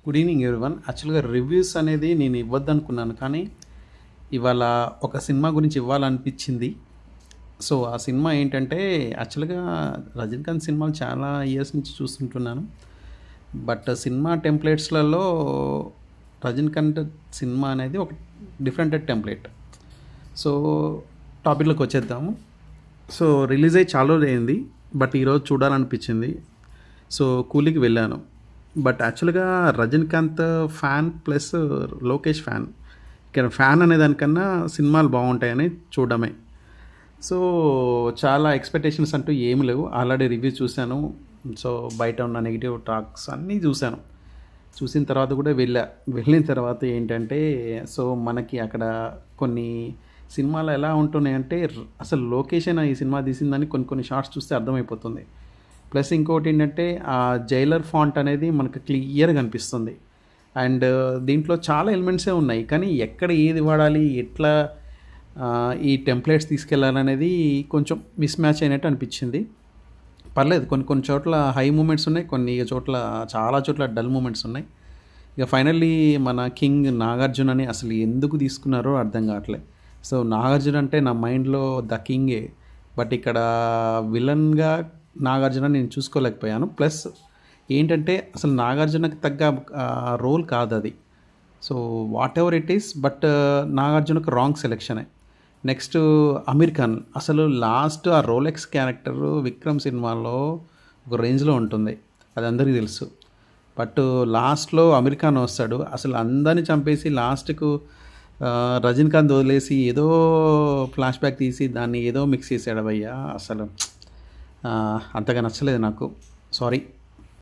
Good evening everyone. యాక్చువల్గా reviews అనేది నేను ఇవ్వద్దనుకున్నాను, కానీ ఇవాళ ఒక సినిమా గురించి ఇవ్వాలనిపించింది. సో ఆ సినిమా ఏంటంటే, యాక్చువల్గా రజనీకాంత్ సినిమాలు చాలా ఇయర్స్ నుంచి చూస్తుంటున్నాను. బట్ సినిమా టెంప్లెట్స్లలో రజనీకాంత్ సినిమా అనేది ఒక డిఫరెంట్ టెంప్లెట్. సో టాపిక్లోకి వచ్చేద్దాము. సో రిలీజ్ అయ్యి చాలా రోజులు అయింది, బట్ ఈరోజు చూడాలనిపించింది. సో కూలీకి వెళ్ళాను. బట్ యాక్చువల్గా Rajinikanth fan plus Lokesh fan. ఇక్కడ ఫ్యాన్ అనే దానికన్నా సినిమాలు బాగుంటాయని చూడడమే. సో చాలా ఎక్స్పెక్టేషన్స్ అంటూ ఏమి లేవు. ఆల్రెడీ రివ్యూ చూశాను. సో బయట ఉన్న నెగిటివ్ టాక్స్ అన్నీ చూశాను. చూసిన తర్వాత కూడా వెళ్ళిన తర్వాత ఏంటంటే, సో మనకి అక్కడ కొన్ని సినిమాలు ఎలా ఉంటున్నాయంటే, అసలు లోకేషన్ ఈ సినిమా తీసిందని కొన్ని షార్ట్స్ చూస్తే అర్థమైపోతుంది. ప్లస్ ఇంకోటి ఏంటంటే, ఆ జైలర్ ఫాంట్ అనేది మనకు క్లియర్గా కనిపిస్తుంది. అండ్ దీంట్లో చాలా ఎలిమెంట్సే ఉన్నాయి, కానీ ఎక్కడ ఏది వాడాలి, ఎట్లా ఈ టెంప్లెట్స్ తీసుకెళ్ళాలనేది కొంచెం మిస్ మ్యాచ్ అయినట్టు అనిపించింది. పర్లేదు, కొన్ని చోట్ల హై మూమెంట్స్ ఉన్నాయి, కొన్ని చోట్ల చాలా చోట్ల డల్ మూమెంట్స్ ఉన్నాయి. ఇక ఫైనల్లీ మన కింగ్ నాగార్జున అని అసలు ఎందుకు తీసుకున్నారో అర్థం కావట్లేదు. సో నాగార్జున అంటే నా మైండ్లో ద కింగే, బట్ ఇక్కడ విలన్గా నాగార్జున నేను చూసుకోలేకపోయాను. ప్లస్ ఏంటంటే, అసలు నాగార్జునకి తగ్గ రోల్ కాదు అది. So whatever it is, but నాగార్జునకు రాంగ్ సెలెక్షనే. నెక్స్ట్ అమీర్ ఖాన్. అసలు లాస్ట్ ఆ రోలెక్స్ క్యారెక్టర్ విక్రమ్ సినిమాలో ఒక రేంజ్లో ఉంటుంది, అది అందరికీ తెలుసు. బట్ లాస్ట్లో అమీర్ ఖాన్ వస్తాడు, అసలు అందరిని చంపేసి లాస్ట్కు రజనీకాంత్ వదిలేసి ఏదో ఫ్లాష్ బ్యాక్ తీసి దాన్ని ఏదో మిక్స్ చేసాడు భయ్యా. అసలు అంతగా నచ్చలేదు నాకు, సారీ.